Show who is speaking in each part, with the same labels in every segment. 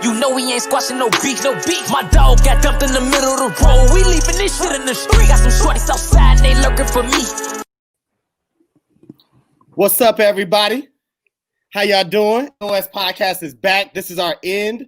Speaker 1: You know we ain't squashing no beef, no beef. My dog got dumped in the middle of the road. We leaving this shit in the street. Got some shorties outside and they lurking for me.
Speaker 2: What's up, everybody? How y'all doing? OS Podcast is back. This is our end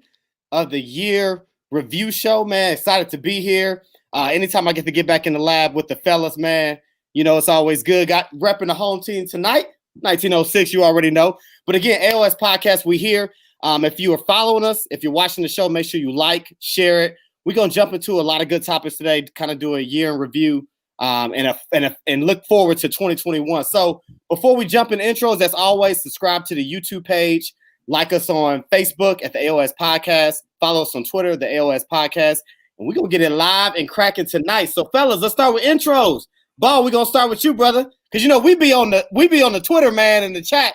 Speaker 2: of the year review show, man. Excited to be here. Anytime I get back in the lab with the fellas, man, you know, it's always good. Got repping the home team tonight, 1906, you already know. But again, AOS Podcast, we here. If you are following us, if you're watching the show, make sure you like, share it. We're going to jump into a lot of good topics today to kind of do a year in review and look forward to 2021. So before we jump in intros, as always, subscribe to the YouTube page, like us on Facebook at the AOS Podcast, follow us on Twitter, the AOS Podcast, and we're going to get it live and cracking tonight. So fellas, let's start with intros. Ball, we're going to start with you, brother, because, you know, we be on the Twitter, man, in the chat.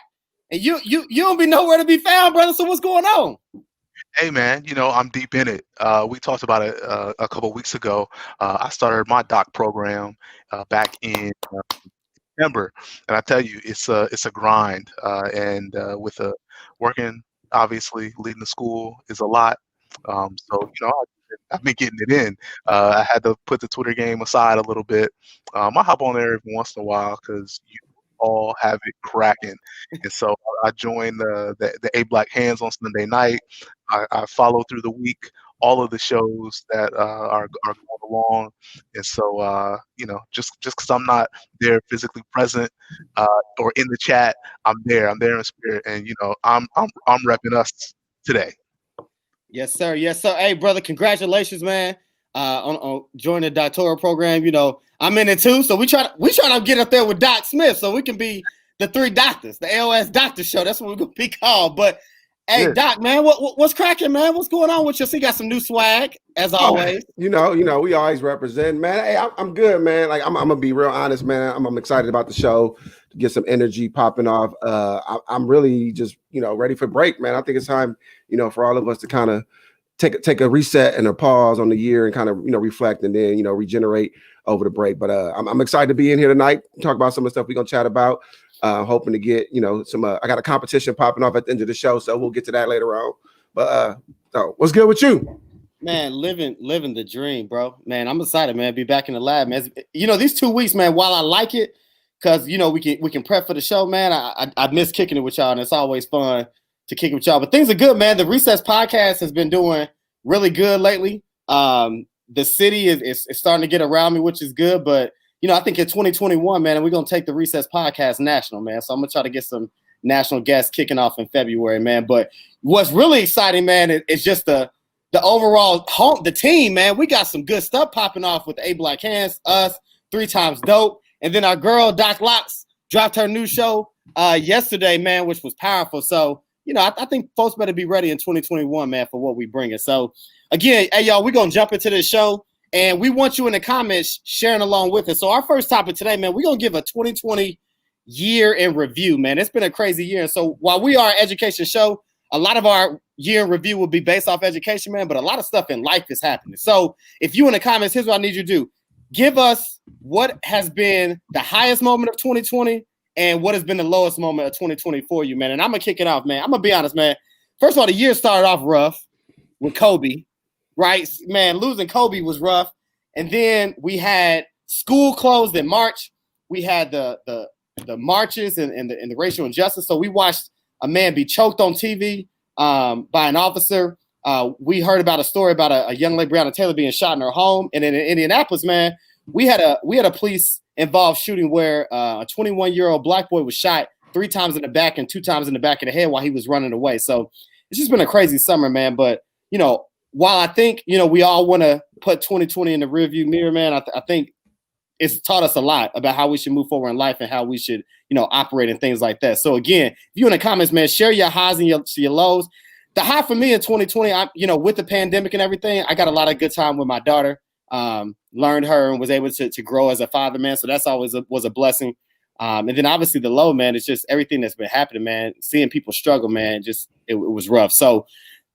Speaker 2: And you don't be nowhere to be found, brother. So what's going on?
Speaker 3: Hey, man, you know, I'm deep in it. We talked about it a couple of weeks ago. I started my doc program back in September. And I tell you, it's a grind. And with working, obviously, leading the school is a lot. So, you know, I've been getting it in. I had to put the Twitter game aside a little bit. I hop on there every once in a while because you all have it cracking. And so I joined the A Black Hands on Sunday night. I follow through the week all of the shows that are going along. And so, you know, just because I'm not there physically present or in the chat, I'm there in spirit. And, you know, I'm repping us today.
Speaker 2: Yes, sir. Yes, sir. Hey, brother, congratulations, man, on joining the doctoral program. You know, I'm in it too. So we try to get up there with Doc Smith so we can be the three doctors, the AOS Doctor Show. That's what we're going to be called. But, hey, yeah. Doc, man, what's cracking, man? What's going on with you? So you got some new swag, as always.
Speaker 4: You know, we always represent, man. Hey, I'm good, man. Like, I'm going to be real honest, man. I'm excited about the show to get some energy popping off. I'm really just, you know, ready for break, man. I think it's time, you know, for all of us to kind of take a reset and a pause on the year and kind of, you know, reflect and then, you know, regenerate over the break. But I'm excited to be in here tonight, talk about some of the stuff we're going to chat about. Hoping to get, you know, some, I got a competition popping off at the end of the show, so we'll get to that later on. But so what's good with you?
Speaker 2: Man, living the dream, bro. Man, I'm excited, man. Be back in the lab, man. You know, these 2 weeks, man, while I like it, because, you know, we can prep for the show, man, I miss kicking it with y'all, and it's always fun to kick it with y'all. But things are good, man. The Recess Podcast has been doing really good lately. The city is starting to get around me, which is good, but you know, I think in 2021, man, and we're going to take the Recess Podcast national, man. So I'm going to try to get some national guests kicking off in February, man. But what's really exciting, man, is just the overall the team, man. We got some good stuff popping off with A Black Hands, us, 3 Times Dope. And then our girl, Doc Locks, dropped her new show yesterday, man, which was powerful. So, you know, I think folks better be ready in 2021, man, for what we bring. So, again, hey, y'all, we're going to jump into this show. And we want you in the comments sharing along with us. So our first topic today, man, we're going to give a 2020 year in review, man. It's been a crazy year. And so while we are an education show, a lot of our year in review will be based off education, man, but a lot of stuff in life is happening. So if you in the comments, here's what I need you to do. Give us what has been the highest moment of 2020 and what has been the lowest moment of 2020 for you, man. And I'm going to kick it off, man. I'm going to be honest, man. First of all, the year started off rough with Kobe. Right, man, losing Kobe was rough. And then we had school closed in March. We had the marches and the racial injustice. So we watched a man be choked on TV by an officer. We heard about a story about a young lady, Breonna Taylor, being shot in her home. And then in Indianapolis, man, we had a police involved shooting where a 21-year-old black boy was shot 3 times in the back and 2 times in the back of the head while he was running away. So it's just been a crazy summer, man. But, you know, while I think, you know, we all want to put 2020 in the rearview mirror, man, I think it's taught us a lot about how we should move forward in life and how we should, you know, operate and things like that. So, again, if you in the comments, man, share your highs and your lows. The high for me in 2020, you know, with the pandemic and everything, I got a lot of good time with my daughter, learned her and was able to grow as a father, man. So that's always was a blessing. And then obviously the low, man, it's just everything that's been happening, man, seeing people struggle, man, just it was rough. So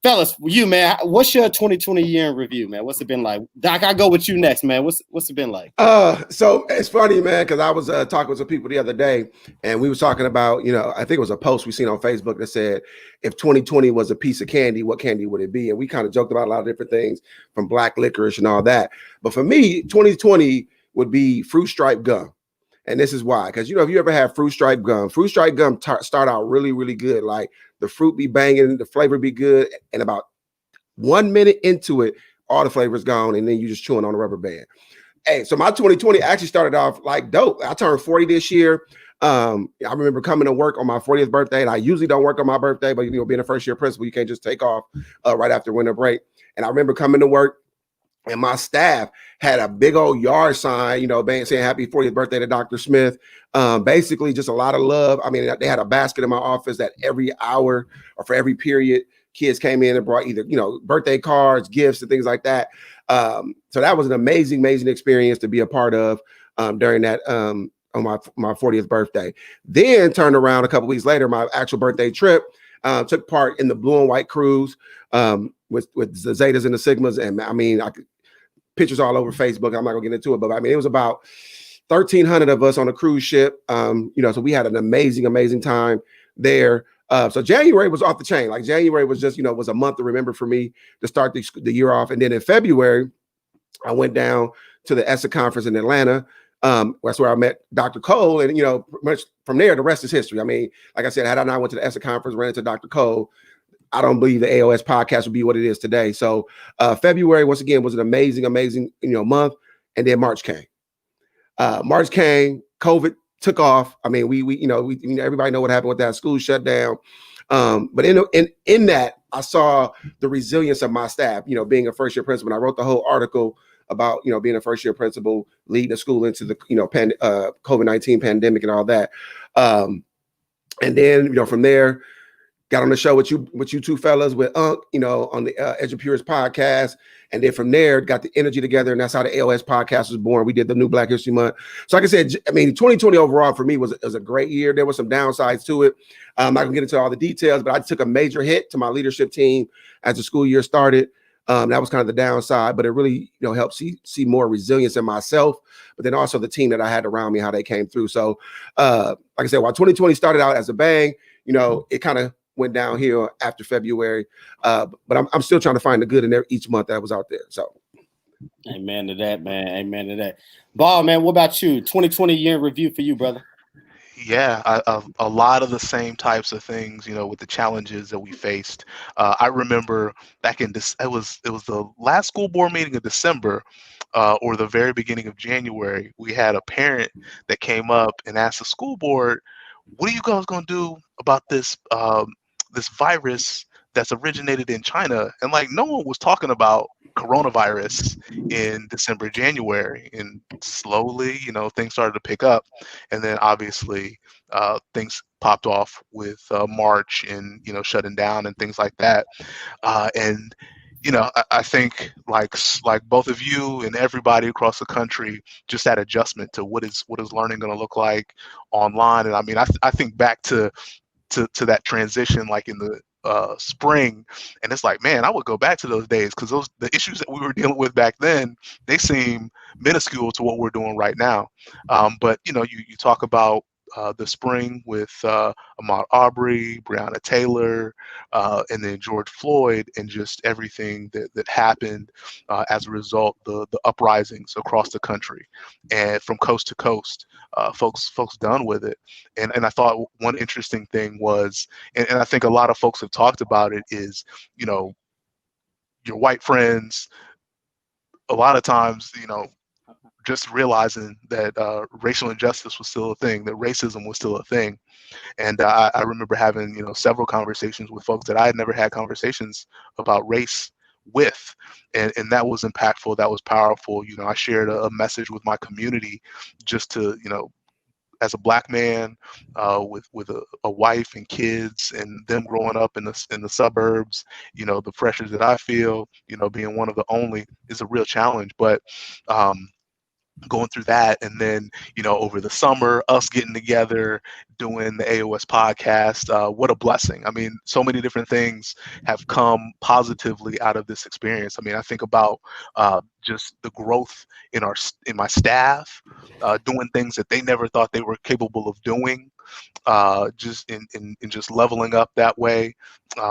Speaker 2: fellas, you man, what's your 2020 year in review, man? What's it been like? Doc, I go with you next, man. What's it been like?
Speaker 4: So it's funny, man, because I was talking with some people the other day, and we was talking about, I think it was a post we seen on Facebook that said, if 2020 was a piece of candy, what candy would it be? And we kind of joked about a lot of different things, from black licorice and all that. But for me, 2020 would be fruit stripe gum. And this is why, because if you ever have fruit stripe gum start out really, really good. Like the fruit be banging, the flavor be good, and about 1 minute into it, all the flavor's gone, and then you just chewing on a rubber band. Hey, so my 2020 actually started off like dope. I turned 40 this year. I remember coming to work on my 40th birthday, and I usually don't work on my birthday, but being a first year principal, you can't just take off right after winter break. And I remember coming to work, and my staff had a big old yard sign, saying happy 40th birthday to Dr. Smith. Basically just a lot of love. I mean, they had a basket in my office that every hour or for every period, kids came in and brought either, birthday cards, gifts, and things like that. So that was an amazing experience to be a part of during that on my 40th birthday. Then turned around a couple weeks later, my actual birthday trip, took part in the Blue and White cruise with the Zetas and the Sigmas. And I mean, pictures all over Facebook. I'm not gonna get into it, but I mean, it was about 1,300 of us on a cruise ship. So we had an amazing time there. So January was off the chain. Like January was just, was a month to remember for me to start the year off. And then in February, I went down to the ESSA conference in Atlanta. That's where I met Dr. Cole. And, much from there, the rest is history. I mean, like I said, had I not went to the ESSA conference, ran into Dr. Cole, I don't believe the AOS podcast would be what it is today. So February, once again, was an amazing, month. And then March came. COVID took off. I mean, we everybody know what happened with that. School shut down. But in that, I saw the resilience of my staff, being a first year principal. And I wrote the whole article about, being a first year principal, leading the school into the, COVID-19 pandemic and all that. And then, from there, got on the show with you two fellas, with Unc, on the EduPurist podcast. And then from there, got the energy together. And that's how the AOS podcast was born. We did the new Black History Month. So like I said, 2020 overall for me was a great year. There were some downsides to it. I'm not gonna get into all the details, but I took a major hit to my leadership team as the school year started. That was kind of the downside, but it really, helped see more resilience in myself, but then also the team that I had around me, how they came through. So like I said, while 2020 started out as a bang, it kind of went downhill after February, but I'm still trying to find the good in there each month that was out there. So,
Speaker 2: amen to that, man. Amen to that. Ball, man, what about you? 2020 year in review for you, brother?
Speaker 3: Yeah, a lot of the same types of things, with the challenges that we faced. I remember back in this, it was the last school board meeting of December, or the very beginning of January. We had a parent that came up and asked the school board, "What are you guys gonna do about this this virus that's originated in China?" And like, no one was talking about coronavirus in December, January, and slowly, things started to pick up. And then obviously things popped off with March and, shutting down and things like that. And I think like both of you and everybody across the country, just that adjustment to what is learning going to look like online. And I mean, I think back to that transition, like in the spring, and it's like, man, I would go back to those days, because the issues that we were dealing with back then, they seem minuscule to what we're doing right now. But you talk about the spring with Ahmaud Arbery, Breonna Taylor, and then George Floyd, and just everything that happened as a result, the uprisings across the country and from coast to coast, folks done with it. And I thought one interesting thing was, and I think a lot of folks have talked about it, is, your white friends, a lot of times, just realizing that racial injustice was still a thing, that racism was still a thing. And I remember having, several conversations with folks that I had never had conversations about race with. And that was impactful. That was powerful. I shared a message with my community, just to, as a Black man with a wife and kids, and them growing up in the suburbs, the pressures that I feel, being one of the only, is a real challenge. But going through that, and then over the summer, us getting together, doing the AOS podcast. What a blessing! I mean, so many different things have come positively out of this experience. I mean, I think about just the growth in my staff, doing things that they never thought they were capable of doing, just in just leveling up that way,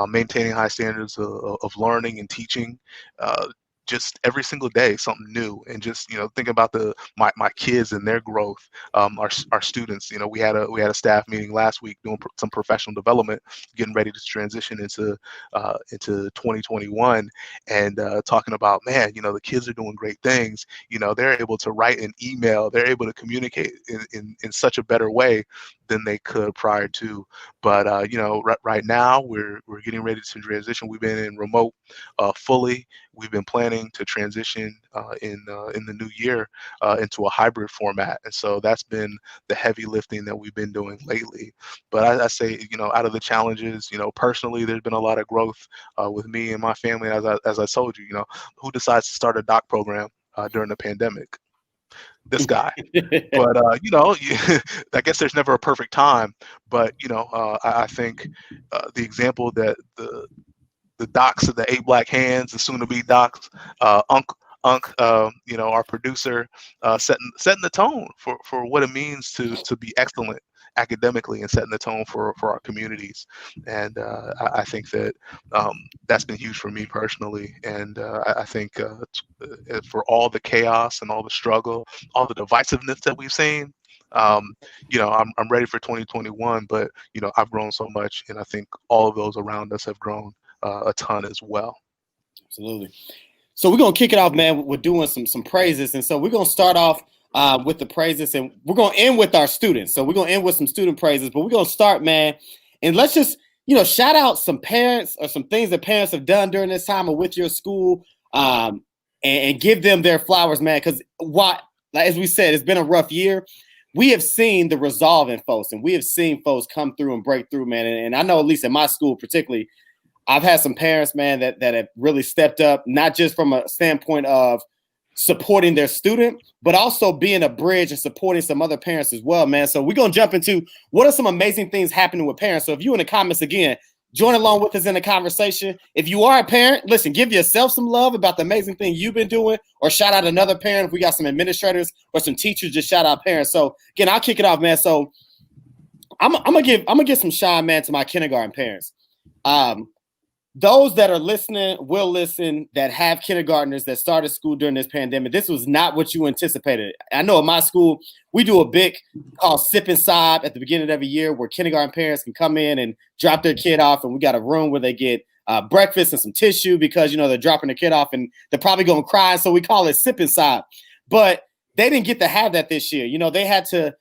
Speaker 3: maintaining high standards of learning and teaching. Just every single day something new, and just think about my kids and their growth, our students. We had a staff meeting last week doing some professional development, getting ready to transition into 2021, and talking about, man, the kids are doing great things. They're able to write an email, they're able to communicate in such a better way than they could prior to. But right now we're getting ready to transition. We've been in remote fully. We've been planning to transition in the new year into a hybrid format, and so that's been the heavy lifting that we've been doing lately. But I say, out of the challenges, personally, there's been a lot of growth with me and my family. As I told you, who decides to start a doc program during the pandemic? This guy. But I guess there's never a perfect time. But I think the example that the docs of the 8 Black Hands, the soon-to-be docs, Unc, our producer, setting the tone for what it means to be excellent academically, and setting the tone for our communities. And I think that that's been huge for me personally. And I think for all the chaos and all the struggle, all the divisiveness that we've seen, I'm ready for 2021. But I've grown so much, and I think all of those around us have grown a ton as well.
Speaker 2: Absolutely. So we're gonna kick it off, man. We're doing some praises, and so we're gonna start off with the praises, and we're gonna end with our students. So we're gonna end with some student praises, but we're gonna start, man, and let's just shout out some parents or some things that parents have done during this time or with your school, and give them their flowers, man. Because as we said, it's been a rough year. We have seen the resolve in folks, and we have seen folks come through and break through, man. And I know, at least in my school particularly, I've had some parents, man, that have really stepped up, not just from a standpoint of supporting their student, but also being a bridge and supporting some other parents as well, man. So we're going to jump into what are some amazing things happening with parents. So if you in the comments, again, join along with us in the conversation. If you are a parent, listen, give yourself some love about the amazing thing you've been doing, or shout out another parent. If we got some administrators or some teachers, just shout out parents. So again, I'll kick it off, man. So I'm gonna give some shine, man, to my kindergarten parents. Those that are listening will listen that have kindergartners that started school during this pandemic. This was not what you anticipated. I know at my school, we do a big called Sip and Sob at the beginning of every year, where kindergarten parents can come in and drop their kid off. And we got a room where they get breakfast and some tissue, because, they're dropping their kid off and they're probably going to cry. So we call it Sip and Sob. But they didn't get to have that this year. They had to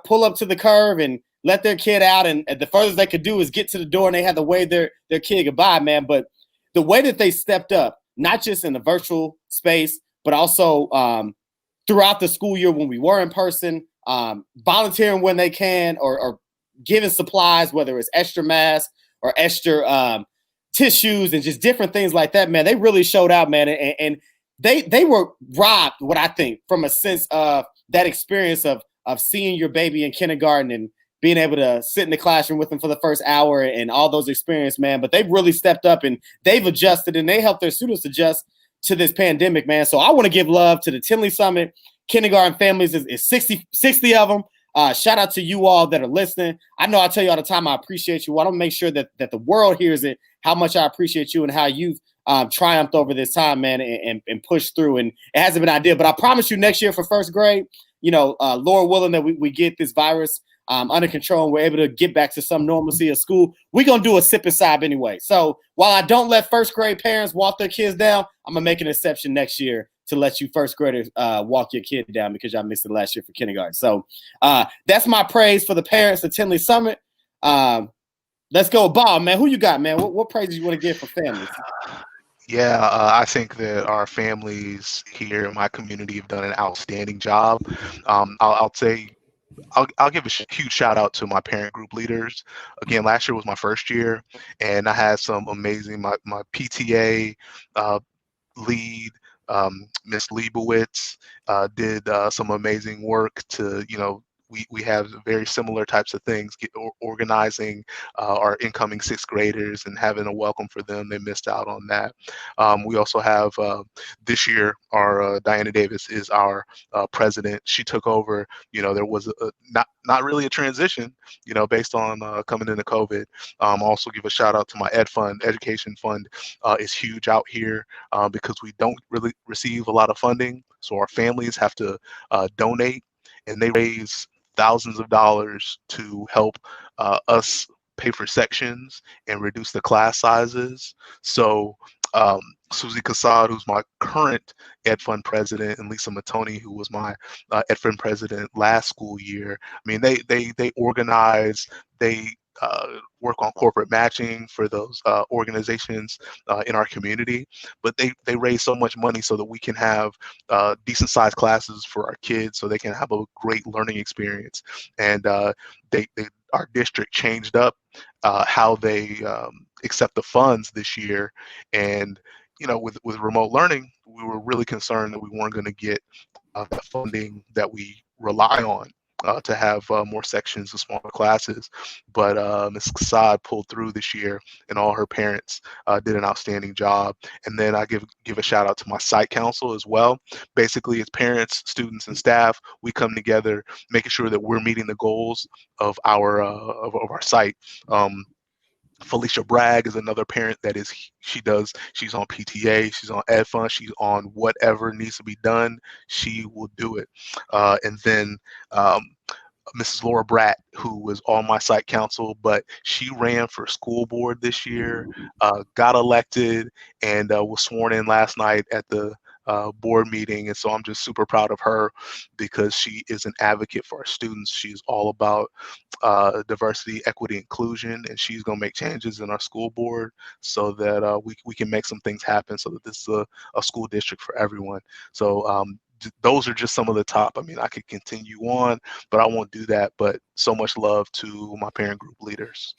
Speaker 2: pull up to the curb and let their kid out, and the furthest they could do is get to the door, and they had to wave their kid goodbye, man. But the way that they stepped up, not just in the virtual space, but also throughout the school year when we were in person, volunteering when they can, or giving supplies, whether it's extra masks or extra tissues and just different things like that, man, they really showed out, man. And they were robbed, what I think, from a sense of that experience of seeing your baby in kindergarten and being able to sit in the classroom with them for the first hour and all those experiences, man. But they've really stepped up, and they've adjusted, and they helped their students adjust to this pandemic, man. So I want to give love to the Tinley Summit kindergarten families. Is 60 of them. Shout out to you all that are listening. I know I tell you all the time, I appreciate you. I want to make sure that the world hears it, how much I appreciate you and how you've triumphed over this time, man, and pushed through. And it hasn't been ideal, but I promise you next year for first grade, Lord willing, that we get this virus under control and we're able to get back to some normalcy of school, we're going to do a Sip and Sob anyway. So while I don't let first grade parents walk their kids down, I'm going to make an exception next year to let you first graders walk your kid down, because y'all missed it last year for kindergarten. So that's my praise for the parents of Tinley Summit. Let's go, Bob, man. Who you got, man? What praises you want to give for families?
Speaker 3: Yeah, I think that our families here in my community have done an outstanding job. I'll say, I'll give a huge shout out to my parent group leaders. Again, last year was my first year, and I had some amazing, my PTA lead, Miss Leibowitz did some amazing work to, we have very similar types of things, organizing our incoming sixth graders and having a welcome for them. They missed out on that. We also have this year, our Diana Davis is our president. She took over. There was not really a transition, based on coming into COVID. Also give a shout out to my Ed Fund. Education Fund is huge out here because we don't really receive a lot of funding. So our families have to donate, and they raise thousands of dollars to help us pay for sections and reduce the class sizes. So Susie Cassad, who's my current Ed Fund president, and Lisa Matoni, who was my Ed Fund president last school year. I mean, they organize, they work on corporate matching for those organizations in our community, but they raise so much money so that we can have decent sized classes for our kids, so they can have a great learning experience. And our district changed up how they accept the funds this year. And with remote learning, we were really concerned that we weren't going to get the funding that we rely on to have more sections of smaller classes. But Ms. Cassad pulled through this year, and all her parents did an outstanding job. And then I give a shout out to my site council as well. Basically, as parents, students, and staff, we come together making sure that we're meeting the goals of our site. Felicia Bragg is another parent that she's on PTA, she's on Ed Fund, she's on whatever needs to be done, she will do it. And then Mrs. Laura Bratt, who was on my site council, but she ran for school board this year, got elected, and was sworn in last night at the board meeting. And so I'm just super proud of her because she is an advocate for our students. She's all about diversity, equity, inclusion, and she's going to make changes in our school board so that we can make some things happen so that this is a school district for everyone. So those are just some of the top. I mean, I could continue on, but I won't do that. But so much love to my parent group leaders.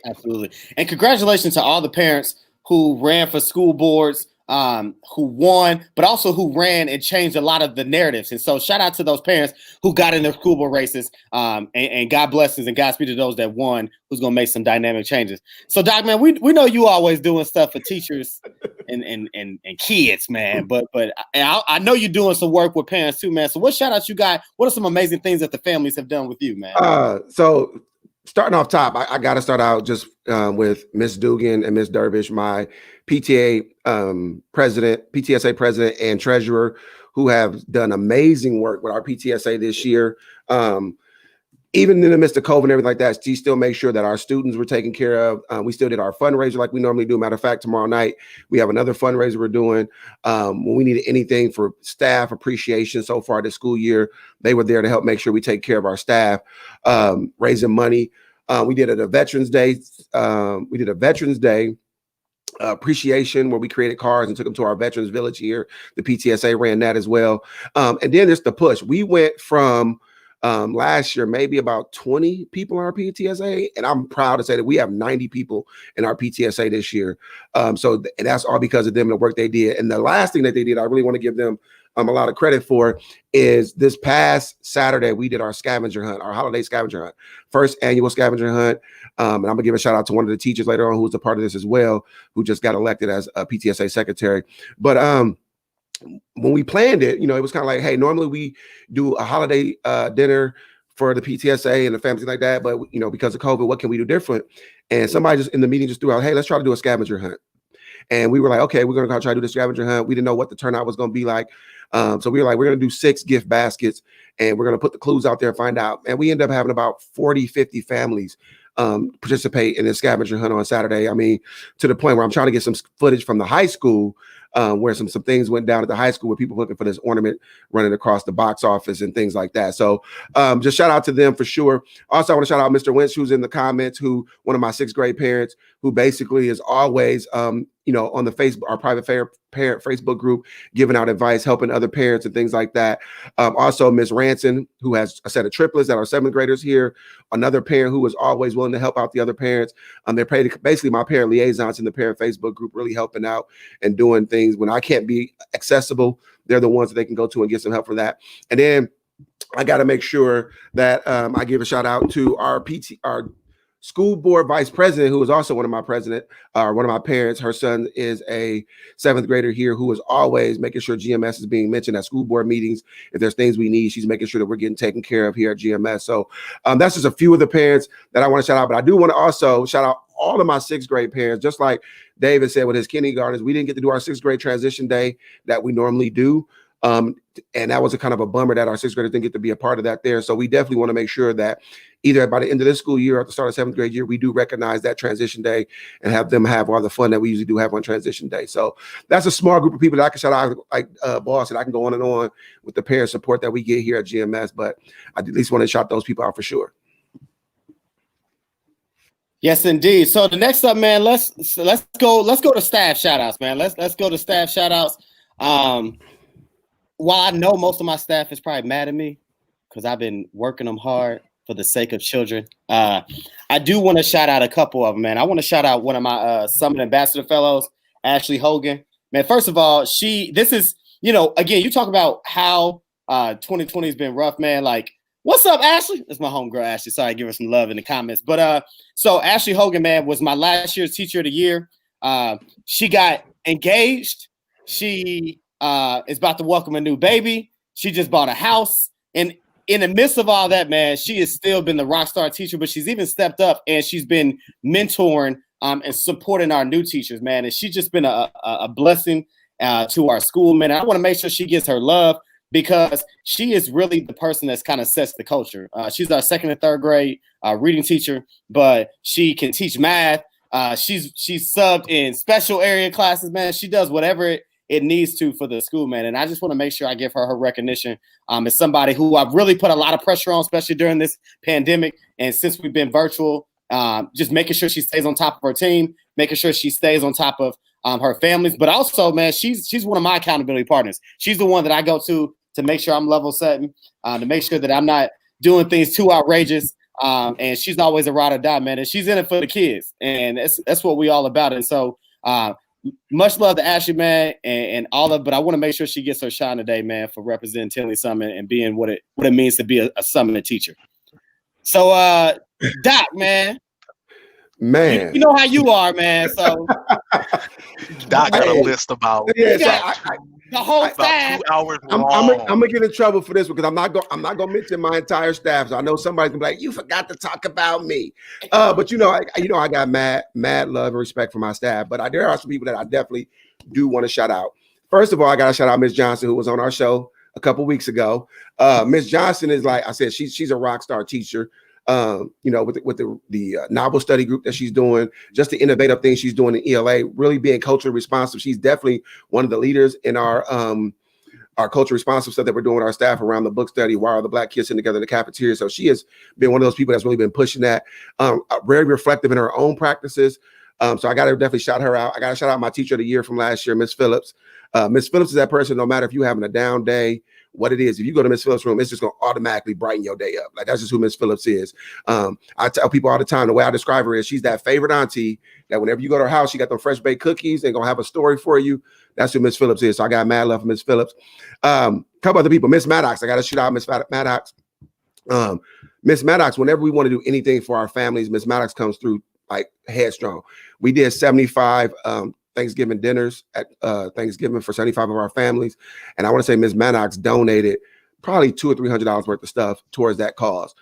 Speaker 2: Absolutely. And congratulations to all the parents who ran for school boards, who won, but also who ran and changed a lot of the narratives. And so shout out to those parents who got in their school board races, and God blesses and Godspeed to those that won, who's going to make some dynamic changes. So Doc, man, we know you always doing stuff for teachers and kids, man, but I know you're doing some work with parents too, man. So what shout outs you got? What are some amazing things that the families have done with you, man?
Speaker 4: So starting off top, I got to start out just with Miss Dugan and Miss Dervish, my PTA PTSA president and treasurer, who have done amazing work with our PTSA this year. Even in the midst of COVID and everything like that, she still makes sure that our students were taken care of. We still did our fundraiser like we normally do. Matter of fact, tomorrow night, we have another fundraiser we're doing. When we needed anything for staff appreciation so far this school year, they were there to help make sure we take care of our staff, raising money. We did a Veterans Day. Appreciation where we created cars and took them to our Veterans Village here. The PTSA ran that as well. And then there's the push. We went from last year, maybe about 20 people in our PTSA. And I'm proud to say that we have 90 people in our PTSA this year. And that's all because of them and the work they did. And the last thing that they did, I really want to give them a lot of credit for, is this past Saturday, we did our scavenger hunt, our holiday scavenger hunt, first annual scavenger hunt. And I'm gonna give a shout out to one of the teachers later on who was a part of this as well, who just got elected as a PTSA secretary. But when we planned it, it was kind of like, hey, normally we do a holiday dinner for the PTSA and the families like that. But, because of COVID, what can we do different? And somebody just in the meeting just threw out, hey, let's try to do a scavenger hunt. And we were like, okay, we're going to try to do the scavenger hunt. We didn't know what the turnout was going to be like. So we were like, we're going to do 6 gift baskets and we're going to put the clues out there and find out. And we ended up having about 40, 50 families participate in this scavenger hunt on Saturday. I mean, to the point where I'm trying to get some footage from the high school where some things went down at the high school where people were looking for this ornament running across the box office and things like that. So just shout out to them for sure. Also, I want to shout out Mr. Wentz, who's in the comments, who one of my 6th grade parents, who basically is always, on the Facebook, our private parent Facebook group, giving out advice, helping other parents and things like that. Also, Ms. Ranson, who has a set of triplets that are 7th graders here, another parent who is always willing to help out the other parents. They're basically my parent liaisons in the parent Facebook group, really helping out and doing things things. When I can't be accessible, they're the ones that they can go to and get some help for that. And then I got to make sure that I give a shout out to our school board vice president, who is also one of my parents. Her son is a 7th grader here who is always making sure GMS is being mentioned at school board meetings. If there's things we need, she's making sure that we're getting taken care of here at GMS. So that's just a few of the parents that I want to shout out. But I do want to also shout out all of my 6th grade parents, just like David said with his kindergartners. We didn't get to do our 6th grade transition day that we normally do. And that was a kind of a bummer that our 6th graders didn't get to be a part of that there. So we definitely want to make sure that either by the end of this school year or at the start of 7th grade year, we do recognize that transition day and have them have all the fun that we usually do have on transition day. So that's a small group of people that I can shout out, like Boss, and I can go on and on with the parent support that we get here at GMS, but I at least want to shout those people out for sure.
Speaker 2: Yes, indeed. So the next up, man, let's go to staff shout outs, man. Let's go to staff shout outs. While I know most of my staff is probably mad at me because I've been working them hard for the sake of children, I do want to shout out a couple of them, man. I want to shout out one of my Summit Ambassador Fellows, Ashley Hogan. Man, first of all, this is, again, you talk about how 2020 has been rough, man. Like, what's up, Ashley? That's my homegirl, Ashley. Sorry, give her some love in the comments. But so Ashley Hogan, man, was my last year's Teacher of the Year. She got engaged. She is about to welcome a new baby. She just bought a house. And in the midst of all that, man, she has still been the rock star teacher, but she's even stepped up and she's been mentoring and supporting our new teachers, man. And she's just been a blessing to our school, man. I want to make sure she gets her love because she is really the person that's kind of sets the culture. She's our 2nd and 3rd grade reading teacher, but she can teach math. She's subbed in special area classes, man. She does whatever it needs to for the school, man. And I just want to make sure I give her recognition as somebody who I've really put a lot of pressure on, especially during this pandemic. And since we've been virtual, just making sure she stays on top of her team, making sure she stays on top of her families. But also, man, she's one of my accountability partners. She's the one that I go to make sure I'm level setting, to make sure that I'm not doing things too outrageous. And she's always a ride or die, man. And she's in it for the kids. And that's what we all about. And so much love to Ashley, man, and all of, but I want to make sure she gets her shine today, man, for representing Tinley Summit and being what it means to be a Summit teacher. So, Doc, man, you know how you are, man. So,
Speaker 3: Doc got a list about
Speaker 2: the whole staff.
Speaker 3: 2 hours
Speaker 4: I'm
Speaker 3: long.
Speaker 4: gonna get in trouble for this because I'm not gonna mention my entire staff. So I know somebody's gonna be like, "You forgot to talk about me." But I got mad love and respect for my staff. But there are some people that I definitely do want to shout out. First of all, I gotta shout out Miss Johnson, who was on our show a couple weeks ago. Miss Johnson is, like I said, she's a rock star teacher. With the novel study group that she's doing, just the innovative things she's doing in ELA, really being culturally responsive. She's definitely one of the leaders in our culture responsive stuff that we're doing with our staff around the book study. Why are the Black kids sitting together in the cafeteria? So she has been one of those people that's really been pushing that, very reflective in her own practices. So I got to definitely shout her out. I got to shout out my Teacher of the Year from last year, Miss Phillips. Miss Phillips is that person, no matter if you're having a down day, what it is, if you go to Miss Phillips' room, it's just going to automatically brighten your day up. Like, that's just who Miss Phillips is. I tell people all the time, the way I describe her is she's that favorite auntie that whenever you go to her house, she got them fresh baked cookies and going to have a story for you. That's who Miss Phillips is. So I got mad love for Miss Phillips. Couple other people, Miss Maddox. I got to shout out Miss Maddox. Miss Maddox, whenever we want to do anything for our families, Miss Maddox comes through like headstrong. We did 75 Thanksgiving dinners at Thanksgiving for 75 of our families. And I want to say Ms. Maddox donated probably $200 or $300 worth of stuff towards that cause.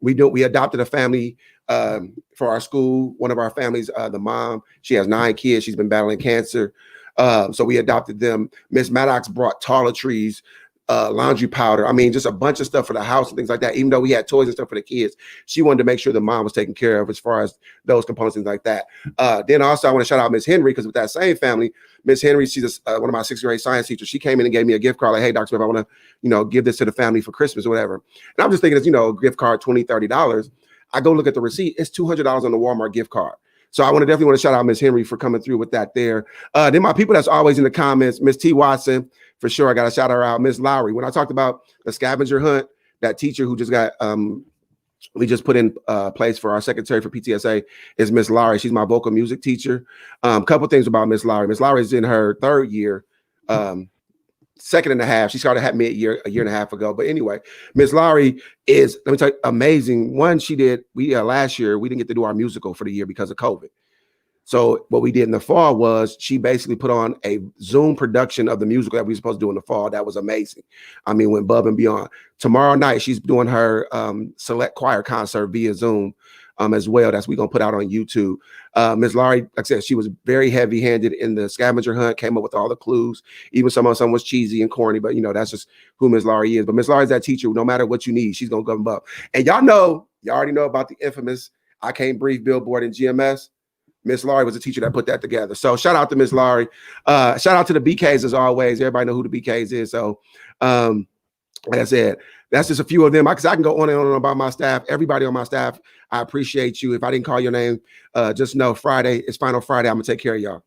Speaker 4: We adopted a family for our school. One of our families, the mom, she has 9 kids. She's been battling cancer. So we adopted them. Ms. Maddox brought toiletries, laundry powder. I mean, just a bunch of stuff for the house and things like that. Even though we had toys and stuff for the kids, she wanted to make sure the mom was taken care of as far as those components, things like that. Then also I want to shout out Miss Henry, because with that same family, Miss Henry, she's one of my 6th grade science teachers. She came in and gave me a gift card like, "Hey, Dr. Smith, I want to, give this to the family for Christmas or whatever." And I'm just thinking, it's, a gift card, $20, $30. I go look at the receipt. It's $200 on the Walmart gift card. So I definitely want to shout out Miss Henry for coming through with that there. Then my people that's always in the comments, Miss T. Watson, for sure. I got to shout her out. Miss Lowry. When I talked about the scavenger hunt, that teacher who just got we just put in place for our secretary for PTSA is Miss Laurie. She's my vocal music teacher. Couple things about Miss Laurie. Miss Laurie is in her third year, second and a half. She started at mid-year, a year and a half ago. But anyway, Miss Laurie is, let me tell you, amazing. One, last year, we didn't get to do our musical for the year because of COVID. So what we did in the fall was she basically put on a Zoom production of the musical that we were supposed to do in the fall. That was amazing. I mean, went above and beyond. Tomorrow night, she's doing her select choir concert via Zoom as well. That's we're going to put out on YouTube. Ms. Laurie, like I said, she was very heavy-handed in the scavenger hunt, came up with all the clues. Even some was cheesy and corny, but, that's just who Ms. Laurie is. But Ms. Laurie's that teacher. No matter what you need, she's going to go above. And y'all already know about the infamous I Can't Breathe billboard in GMS. Miss Laurie was a teacher that put that together. So shout out to Miss Laurie. Shout out to the BKs as always. Everybody know who the BKs is. So like I said, that's just a few of them. Because I can go on and on about my staff. Everybody on my staff, I appreciate you. If I didn't call your name, just know Friday, it's Final Friday. I'm going to take care of y'all.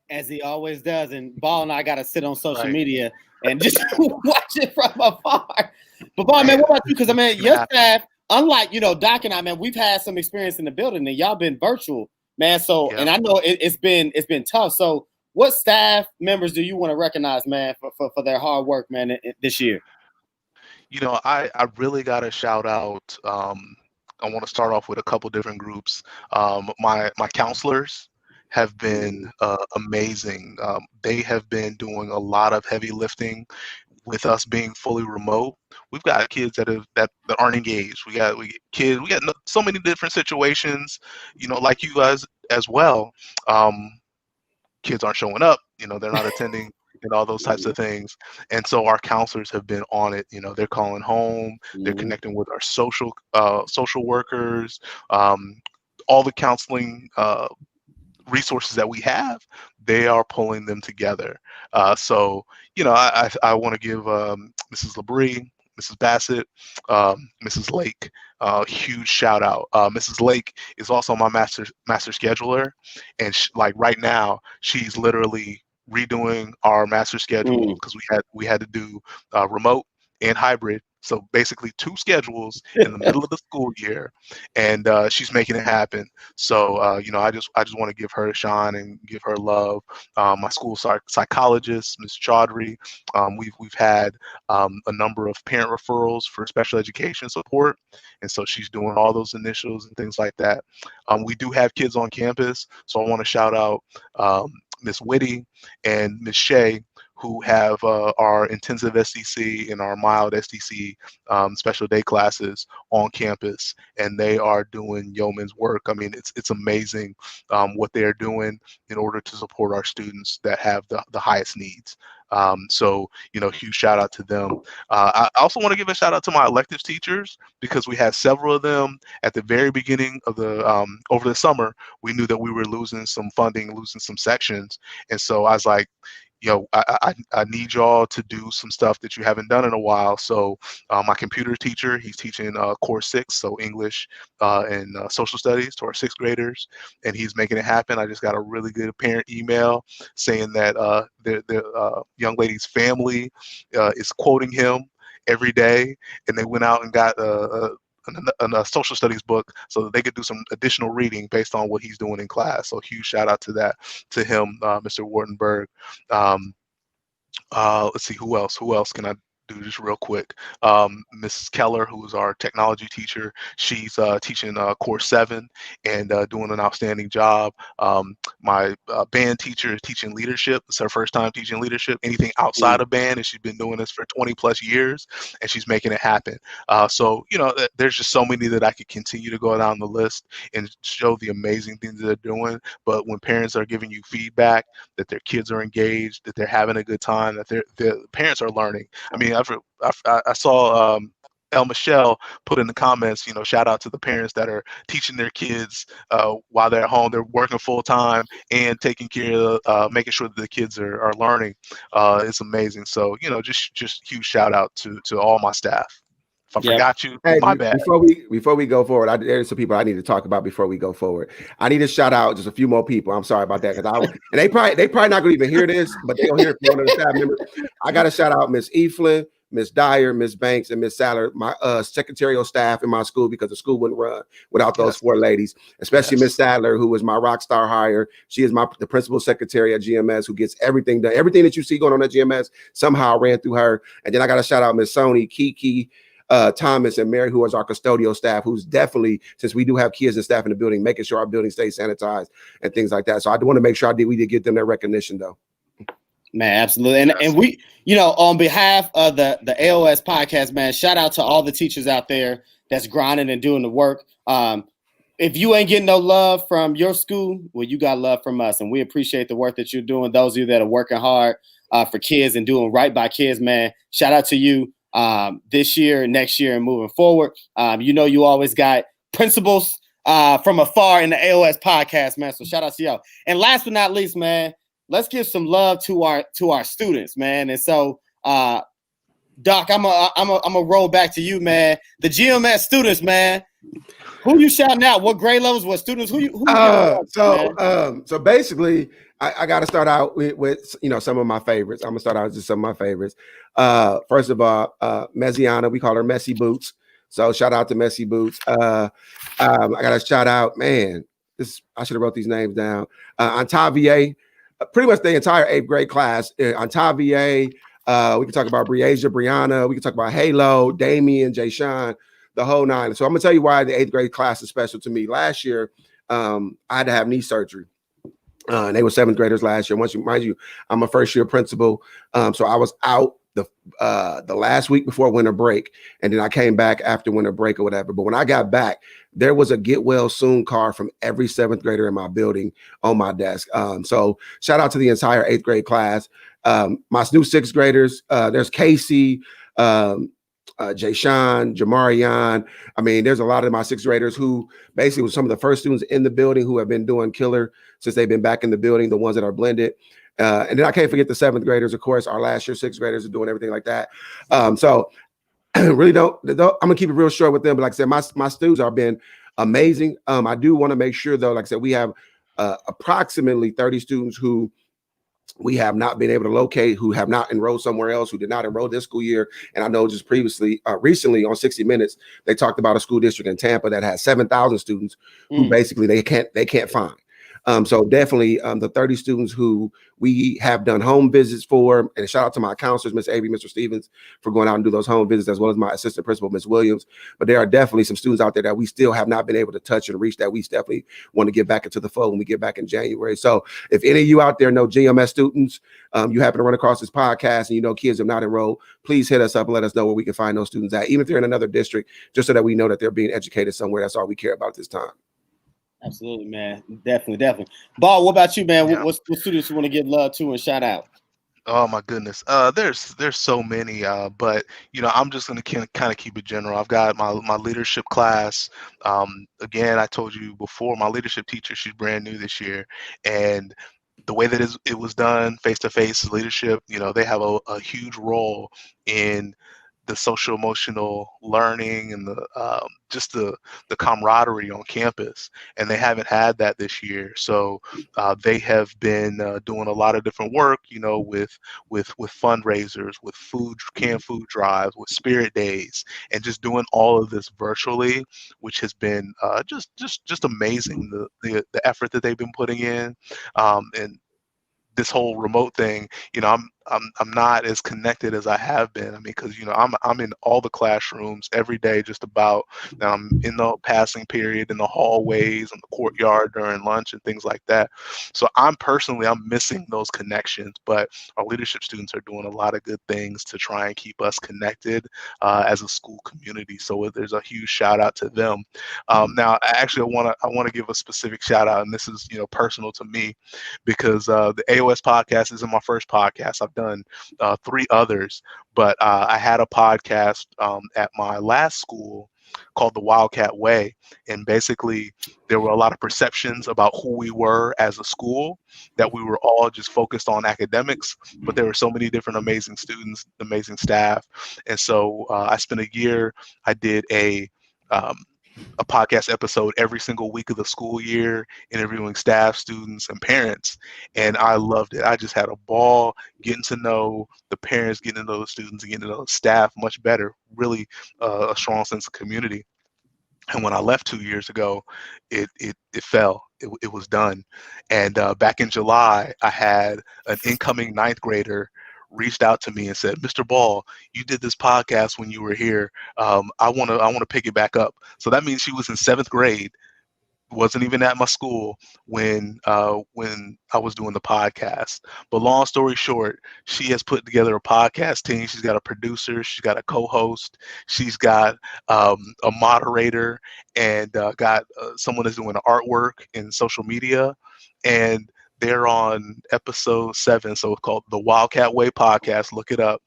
Speaker 2: As he always does. And Ball and I got to sit on social media and just watch it from afar. But Ball, man, what about you? Because, your staff, unlike, Doc and I, man, we've had some experience in the building and y'all been virtual, man. So, and I know it's been tough. So what staff members do you want to recognize, man, for their hard work, man, this year?
Speaker 3: I really got to shout out. I want to start off with a couple different groups. My counselors have been amazing. They have been doing a lot of heavy lifting with us being fully remote. We've got kids that aren't engaged. We got so many different situations, like you guys as well. Kids aren't showing up, they're not attending and all those types of things. And so our counselors have been on it. They're calling home, they're connecting with our social workers, all the counseling resources that we have, they are pulling them together. So, I want to give Mrs. Labrie, Mrs. Bassett, Mrs. Lake, huge shout out. Mrs. Lake is also my master scheduler, and right now she's literally redoing our master schedule because we had to do remote and hybrid. So basically 2 schedules in the middle of the school year, and she's making it happen. So I just want to give her a shine and give her love. My school psychologist, Ms. Chaudhry, we've had a number of parent referrals for special education support, and so she's doing all those initials and things like that. We do have kids on campus, so I want to shout out Ms. Whitty and Ms. Shea, who have our intensive SDC and our mild SDC special day classes on campus, and they are doing yeoman's work. It's amazing what they are doing in order to support our students that have the highest needs. So huge shout out to them. I also want to give a shout out to my electives teachers, because we had several of them at the very beginning of the over the summer. We knew that we were losing some funding, losing some sections, and so I was like, I need y'all to do some stuff that you haven't done in a while. So my computer teacher, he's teaching Core 6, so English and social studies to our 6th graders, and he's making it happen. I just got a really good parent email saying that the young lady's family is quoting him every day, and they went out and got a social studies book so that they could do some additional reading based on what he's doing in class. So huge shout out to him, Mr. Wartenberg. Let's see, who else can I do just real quick? Mrs. Keller, who is our technology teacher, she's teaching Core 7 and doing an outstanding job. My band teacher is teaching leadership. It's her first time teaching leadership, anything outside of band, and she's been doing this for 20 plus years, and she's making it happen. So there's just so many that I could continue to go down the list and show the amazing things that they're doing. But when parents are giving you feedback that their kids are engaged, that they're having a good time, that the parents are learning. I saw El Michelle put in the comments, shout out to the parents that are teaching their kids while they're at home. They're working full time and taking care of, making sure that the kids are learning. It's amazing. So, just huge shout out to all my staff. If I forgot you, my bad.
Speaker 4: Before we go forward, there's some people I need to talk about before we go forward. I need to shout out just a few more people. I'm sorry about that, and they probably not gonna even hear this, but they'll hear it from one of the staff members. I got to shout out Miss Eflin, Miss Dyer, Miss Banks, and Miss Saller, my secretarial staff in my school, because the school wouldn't run without those four ladies, especially Miss Sadler, who was my rock star hire. She is the principal secretary at GMS, who gets everything done. Everything that you see going on at GMS somehow ran through her. And then I got to shout out Miss Sony, Kiki, Thomas, and Mary, who is our custodial staff, who's definitely, since we do have kids and staff in the building, making sure our building stays sanitized and things like that. So I do want to make sure we did get them their recognition, though.
Speaker 2: Man, absolutely. And we, on behalf of the AOS podcast, man, shout out to all the teachers out there that's grinding and doing the work. If you ain't getting no love from your school, well, you got love from us, and we appreciate the work that you're doing. Those of you that are working hard for kids and doing right by kids, man, shout out to you this year, next year, and moving forward. You always got principals from afar in the AOS podcast, man. So shout out to y'all. And last but not least, man, let's give some love to our students, man. And so, Doc, I'm a roll back to you, man. The GMS students, man. Who you shouting out? What grade levels? What students?
Speaker 4: So basically, I got to start out with some of my favorites. I'm gonna start out with just some of my favorites. First of all, Messiana, we call her Messy Boots. So shout out to Messy Boots. I got to shout out, man. I should have wrote these names down. Antavier. Pretty much the entire 8th grade class. Antavier, we can talk about Brianna, we can talk about Halo, Damien, Jay Sean, the whole nine. So I'm gonna tell you why the 8th grade class is special to me. Last year, I had to have knee surgery. And they were 7th graders last year. Mind you, I'm a first year principal. So I was out the last week before winter break, and then I came back after winter break or whatever. But when I got back, there was a get well soon card from every 7th grader in my building on my desk. So shout out to the entire 8th grade class. My new 6th graders, there's Casey, Jay Sean, Jamarian. I mean, there's a lot of my 6th graders who basically were some of the first students in the building who have been doing killer since they've been back in the building, the ones that are blended. And then I can't forget the 7th graders, of course. Our last year 6th graders are doing everything like that. So really I'm gonna keep it real short with them. But like I said, my students have been amazing. I do want to make sure, though, like I said, we have approximately 30 students who we have not been able to locate, who have not enrolled somewhere else, who did not enroll this school year. And I know just recently on 60 Minutes, they talked about a school district in Tampa that has 7,000 students who basically they can't find. So definitely the 30 students who we have done home visits for, and shout out to my counselors, Miss Avery, Mr. Stevens, for going out and do those home visits, as well as my assistant principal, Miss Williams. But there are definitely some students out there that we still have not been able to touch and reach, that we definitely want to get back into the fold when we get back in January. So if any of you out there know GMS students, you happen to run across this podcast and you know kids have not enrolled, please hit us up and let us know where we can find those students at, even if they're in another district, just so that we know that they're being educated somewhere. That's all we care about at this time.
Speaker 2: Absolutely, man. Definitely. Ball, what about you, man? Yeah. What students you want to give love to and shout out?
Speaker 3: Oh my goodness. There's so many, but I'm just gonna kind of keep it general. I've got my leadership class. Again, I told you before, my leadership teacher, she's brand new this year, and the way that it was done, face-to-face leadership, they have a huge role in the social emotional learning and the just the camaraderie on campus, and they haven't had that this year. So they have been doing a lot of different work, with fundraisers, with canned food drives, with spirit days, and just doing all of this virtually, which has been just amazing. The effort that they've been putting in, and this whole remote thing, I'm not as connected as I have been. I mean, because I'm in all the classrooms every day, just about. I'm in the passing period, in the hallways, in the courtyard during lunch and things like that. So I'm missing those connections. But our leadership students are doing a lot of good things to try and keep us connected as a school community. So there's a huge shout out to them. Now, actually, I want to give a specific shout out, and this is personal to me, because the AOS podcast isn't my first podcast. I've done 3 others, but I had a podcast at my last school called The Wildcat Way, and basically there were a lot of perceptions about who we were as a school, that we were all just focused on academics, but there were so many different amazing students, amazing staff. And so I spent a year, I did a a podcast episode every single week of the school year, interviewing staff, students, and parents. And I loved it. I just had a ball getting to know the parents, getting to know the students, and getting to know the staff much better. Really a strong sense of community. And when I left 2 years ago, it fell. It was done. And back in July, I had an incoming ninth grader reached out to me and said, "Mr. Ball, you did this podcast when you were here. I want to pick it back up." So that means she was in seventh grade, wasn't even at my school when I was doing the podcast. But long story short, she has put together a podcast team. She's got a producer, she's got a co-host, she's got a moderator, and got someone that's doing artwork and social media. And they're on episode 7, so it's called the Wildcat Way podcast. Look it up.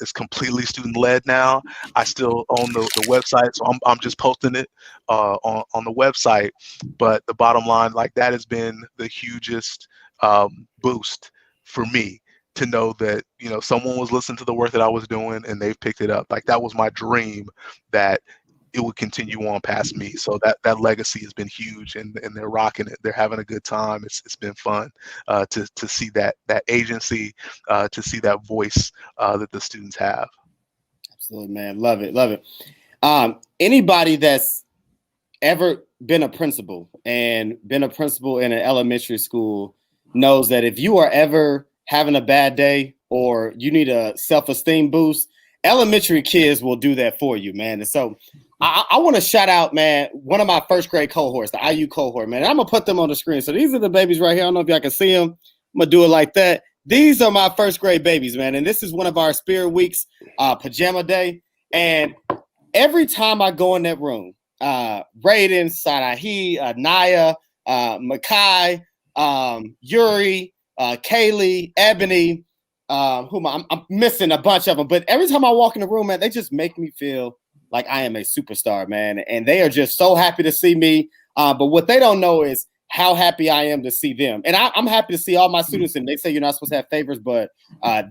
Speaker 3: It's completely student-led now. I still own the website, so I'm just posting it on the website. But the bottom line, like, that has been the hugest boost for me, to know that, you know, someone was listening to the work that I was doing and they've picked it up. Like, that was my dream, that it would continue on past me. So that legacy has been huge, and they're rocking it. They're having a good time. It's been fun to see that agency, to see that voice that the students have.
Speaker 2: Absolutely, man. Love it. Anybody that's ever been a principal and been a principal in an elementary school knows that if you are ever having a bad day or you need a self-esteem boost, elementary kids will do that for you, man. And so I want to shout out, man, one of my first grade cohorts, the IU cohort, man. I'm going to put them on the screen. So these are the babies right here. I don't know if y'all can see them. I'm going to do it like that. These are my first grade babies, man. And this is one of our Spirit Weeks, pajama day. And every time I go in that room, Raiden, Sadahi, Naya, Makai, Yuri, Kaylee, Ebony, I'm missing a bunch of them. But every time I walk in the room, man, they just make me feel like I am a superstar, man. And they are just so happy to see me. But what they don't know is how happy I am to see them. And I'm happy to see all my students. And they say you're not supposed to have favorites, but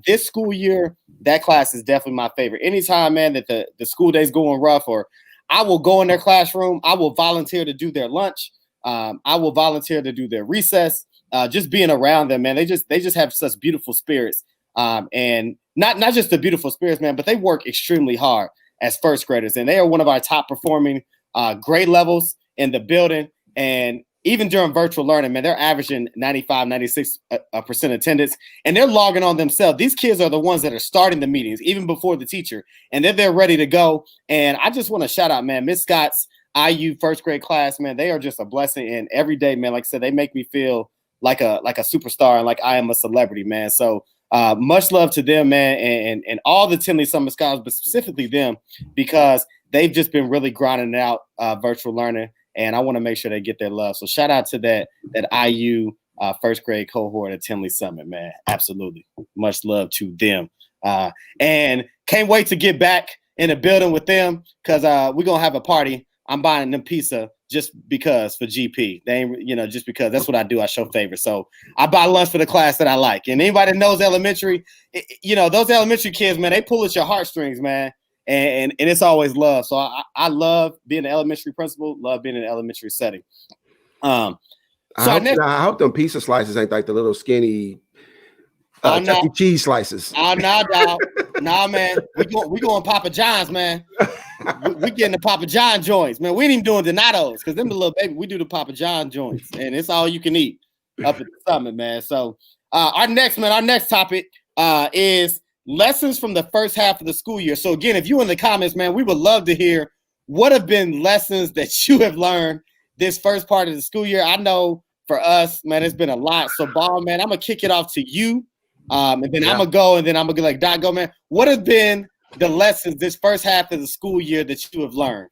Speaker 2: this school year, that class is definitely my favorite. Anytime, man, that the school day's going rough, or I will go in their classroom, I will volunteer to do their lunch. I will volunteer to do their recess. Just being around them, man, they just have such beautiful spirits. And not just the beautiful spirits, man, but they work extremely hard as first graders. And they are one of our top performing grade levels in the building. And even during virtual learning, man, they're averaging 95, 96% attendance, and they're logging on themselves. These kids are the ones that are starting the meetings even before the teacher, and they're ready to go. And I just want to shout out, man, Miss Scott's IU first grade class, man. They are just a blessing. And every day, man, like I said, they make me feel like a superstar and like I am a celebrity, man. So much love to them, man, and all the Tinley Summer Scholars, but specifically them, because they've just been really grinding out virtual learning, and I want to make sure they get their love. So shout out to that IU first grade cohort at Tinley Summit, man. Absolutely. Much love to them. And can't wait to get back in the building with them, because we're going to have a party. I'm buying them pizza just because for GP. They ain't, just because that's what I do. I show favor. So I buy lunch for the class that I like. And anybody that knows elementary, those elementary kids, man, they pull at your heartstrings, man. And it's always love. So I love being an elementary principal, love being in an elementary setting. I
Speaker 4: hope them pizza slices ain't like the little skinny Chuck E. Cheese slices.
Speaker 2: Oh, no, dog. Nah, man. We going Papa John's, man. We getting the Papa John joints, man. We ain't even doing Donatos, because them the little baby. We do the Papa John joints, and it's all you can eat up at the summit, man. So our next topic is lessons from the first half of the school year. So again, if you in the comments, man, we would love to hear what have been lessons that you have learned this first part of the school year. I know for us, man, it's been a lot. So Ball, man, I'm gonna kick it off to you. And then I'm gonna go, and then I'm gonna go like Doc, go, man. What have been the lessons this first half of the school year that you have learned?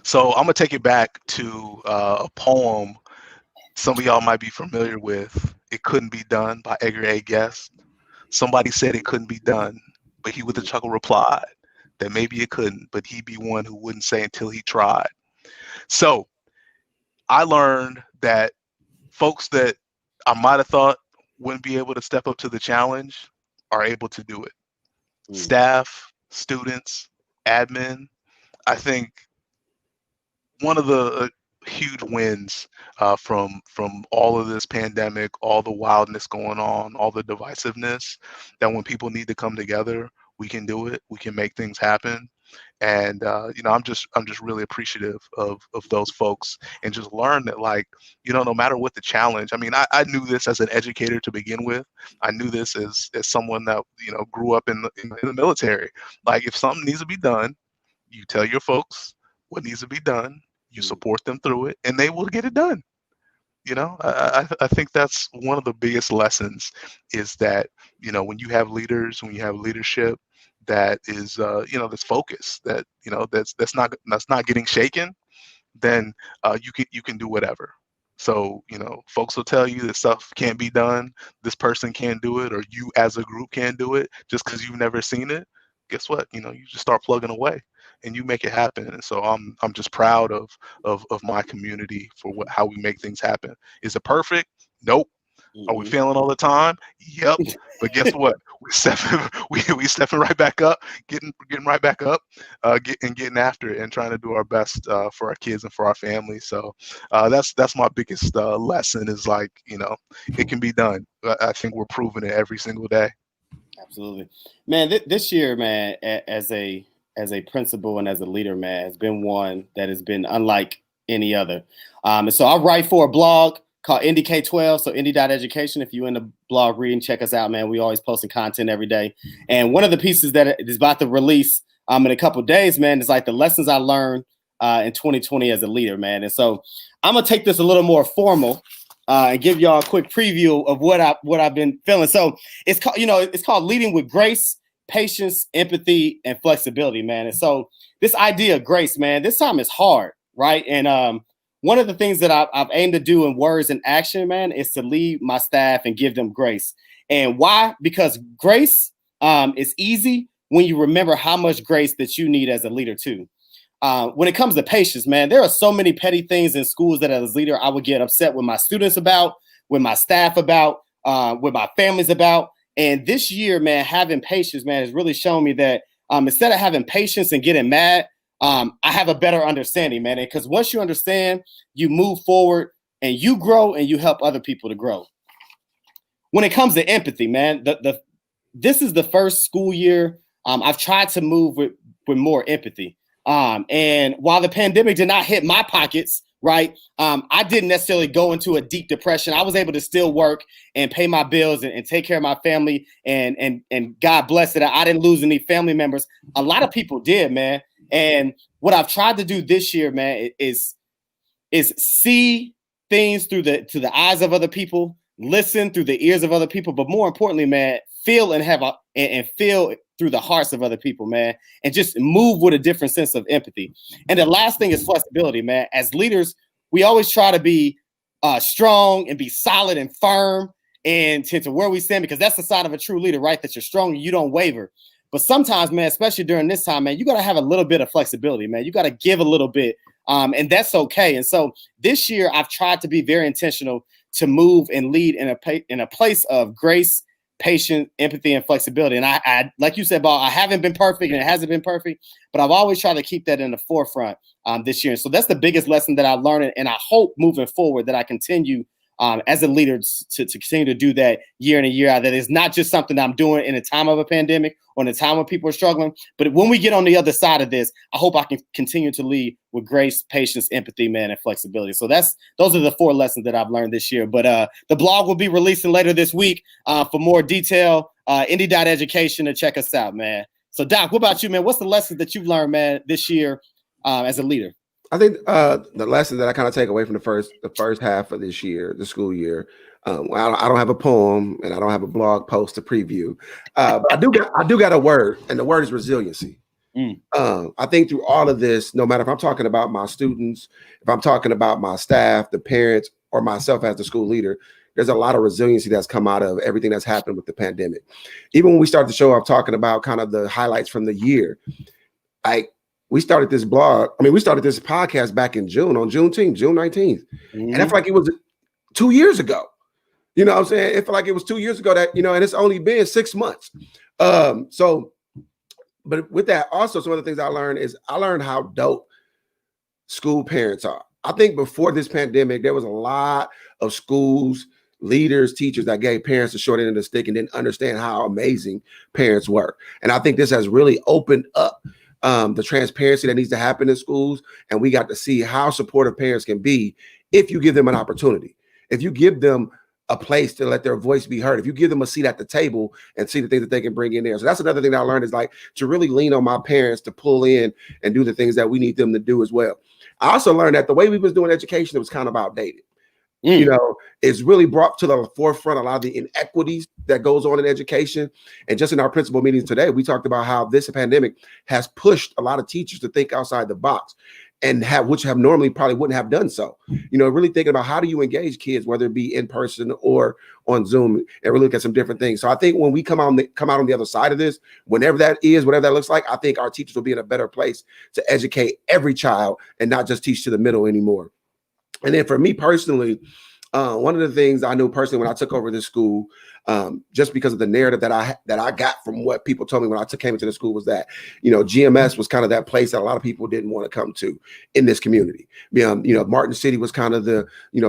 Speaker 3: So I'm gonna take it back to a poem some of y'all might be familiar with. It Couldn't Be Done by Edgar A. Guest. Somebody said it couldn't be done, but he with a chuckle replied that maybe it couldn't, but he'd be one who wouldn't say until he tried. So I learned that folks that I might have thought wouldn't be able to step up to the challenge are able to do it. Staff, students, admin, I think one of the huge wins from all of this pandemic, all the wildness going on, all the divisiveness, that when people need to come together, we can do it. We can make things happen. And I'm just really appreciative of those folks, and just learn that, like, no matter what the challenge. I mean, I knew this as an educator to begin with. I knew this as someone that grew up in the military. Like, if something needs to be done, you tell your folks what needs to be done. You support them through it, and they will get it done. I think that's one of the biggest lessons, is that when you have leaders, when you have leadership that is this focus, that that's not getting shaken, then you can do whatever. So folks will tell you that stuff can't be done, this person can't do it, or you as a group can't do it just because you've never seen it. Guess what? You just start plugging away and you make it happen. And so I'm just proud of my community for how we make things happen. Is it perfect? Nope. Are we failing all the time? Yep. But guess what? We stepping right back up, getting right back up, getting after it, and trying to do our best for our kids and for our family. So that's my biggest lesson, is like, it can be done. I think we're proving it every single day.
Speaker 2: Absolutely, man. This year, man, as a principal and as a leader, man, has been one that has been unlike any other. And so I write for a blog called Indy K-12, so Indy.education. If you're in the blog reading, check us out, man. We always posting content every day. And one of the pieces that is about to release in a couple of days, man, is like the lessons I learned in 2020 as a leader, man. And so I'm gonna take this a little more formal and give y'all a quick preview of what I've been feeling. So it's called Leading with Grace, Patience, Empathy, and Flexibility, man. And so this idea of grace, man, this time is hard, right? And one of the things that I've aimed to do in words and action, man, is to lead my staff and give them grace. And why? Because grace is easy when you remember how much grace that you need as a leader too. When it comes to patience, man, there are so many petty things in schools that as a leader, I would get upset with my students about, with my staff about, with my families about. And this year, man, having patience, man, has really shown me that instead of having patience and getting mad, I have a better understanding, man. Because once you understand, you move forward and you grow and you help other people to grow. When it comes to empathy, man, this is the first school year I've tried to move with more empathy. And while the pandemic did not hit my pockets, right, I didn't necessarily go into a deep depression. I was able to still work and pay my bills and take care of my family. And God bless it, I didn't lose any family members. A lot of people did, man. And what I've tried to do this year, man, is see things through the eyes of other people, listen through the ears of other people, but more importantly, man, feel and feel through the hearts of other people, man, and just move with a different sense of empathy. And the last thing is flexibility, man. As leaders, we always try to be strong and be solid and firm and to where we stand, because that's the side of a true leader, right? That you're strong and you don't waver. But sometimes, man, especially during this time, man, you got to have a little bit of flexibility, man. You got to give a little bit, and that's okay. And so this year, I've tried to be very intentional to move and lead in a place of grace, patience, empathy, and flexibility. And I like you said, Bob, I haven't been perfect and it hasn't been perfect, but I've always tried to keep that in the forefront this year. And so that's the biggest lesson that I've learned. And I hope moving forward that I continue as a leader to continue to do that year in and year out. That is not just something I'm doing in a time of a pandemic or in a time when people are struggling, but when we get on the other side of this, I hope I can continue to lead with grace, patience, empathy, man, and flexibility. So those are the 4 lessons that I've learned this year. But the blog will be releasing later this week for more detail. Indy.education to check us out, man. So Doc, what about you, man? What's the lessons that you've learned, man, this year as a leader?
Speaker 4: I think the lesson that I kind of take away from the first half of this year, the school year, I don't have a poem and I don't have a blog post to preview. But I do got a word, and the word is resiliency. I think through all of this, no matter if I'm talking about my students, if I'm talking about my staff, the parents, or myself as the school leader, there's a lot of resiliency that's come out of everything that's happened with the pandemic. Even when we start the show off talking about kind of the highlights from the year, we started this podcast back in June, on Juneteenth, June 19th. And I feel like it was 2 years ago. You know what I'm saying? It felt like it was 2 years ago that, and it's only been 6 months. So but with that, also some of the things I learned how dope school parents are. I think before this pandemic, there was a lot of schools, leaders, teachers that gave parents the short end of the stick and didn't understand how amazing parents were. And I think this has really opened up the transparency that needs to happen in schools. And we got to see how supportive parents can be if you give them an opportunity, if you give them a place to let their voice be heard, if you give them a seat at the table and see the things that they can bring in there. So that's another thing that I learned, is like to really lean on my parents to pull in and do the things that we need them to do as well. I also learned that the way we was doing education, it was kind of outdated. You know, it's really brought to the forefront a lot of the inequities that goes on in education. And just in our principal meetings today, we talked about how this pandemic has pushed a lot of teachers to think outside the box, and which have normally probably wouldn't have done so. You know, really thinking about how do you engage kids, whether it be in person or on Zoom, and really look at some different things. So I think when we come out on the other side of this, whenever that is, whatever that looks like, I think our teachers will be in a better place to educate every child and not just teach to the middle anymore. And then for me personally, one of the things I knew personally when I took over this school, just because of the narrative that I got from what people told me when I came into the school, was that, you know, GMS was kind of that place that a lot of people didn't want to come to in this community. You know, Martin City was kind of the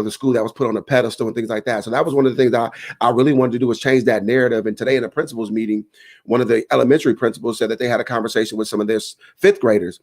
Speaker 4: school that was put on a pedestal and things like that. So that was one of the things that I really wanted to do, was change that narrative. And today in the principals meeting, one of the elementary principals said that they had a conversation with some of their fifth graders,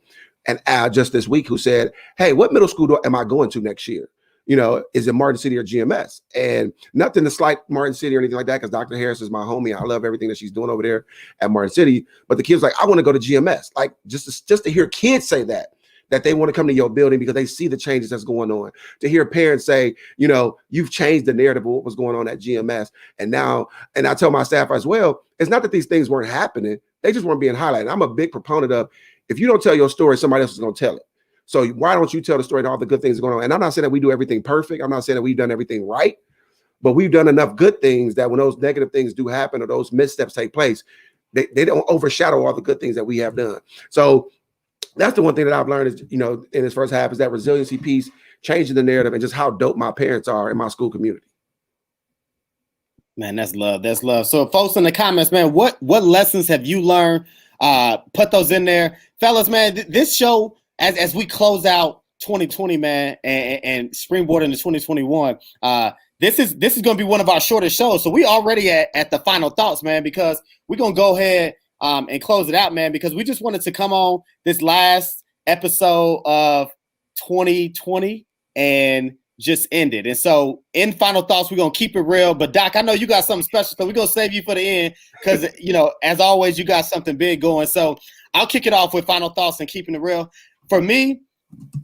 Speaker 4: and just this week, who said, hey, what middle school am I going to next year? You know, is it Martin City or GMS? And nothing to slight Martin City or anything like that, because Dr. Harris is my homie. I love everything that she's doing over there at Martin City. But the kids like, I want to go to GMS. Like just to hear kids say that they want to come to your building because they see the changes that's going on. To hear parents say, you know, you've changed the narrative of what was going on at GMS. And now, and I tell my staff as well, it's not that these things weren't happening. They just weren't being highlighted. I'm a big proponent of, if you don't tell your story, somebody else is going to tell it. So why don't you tell the story and all the good things going on? And I'm not saying that we do everything perfect. I'm not saying that we've done everything right, but we've done enough good things that when those negative things do happen or those missteps take place, they don't overshadow all the good things that we have done. So that's the one thing that I've learned is, you know, in this first half, is that resiliency piece, changing the narrative, and just how dope my parents are in my school community.
Speaker 2: Man, that's love. That's love. So folks in the comments, man, what lessons have you learned? Put those in there. Fellas, man, this show, as we close out 2020, man, and springboard into 2021, this is going to be one of our shortest shows. So we already at the final thoughts, man, because we're going to go ahead and close it out, man, because we just wanted to come on this last episode of 2020 and just end it. And so in final thoughts, we're going to keep it real. But Doc, I know you got something special, so we're going to save you for the end because, you know, as always, you got something big going. So I'll kick it off with final thoughts and keeping it real. For me,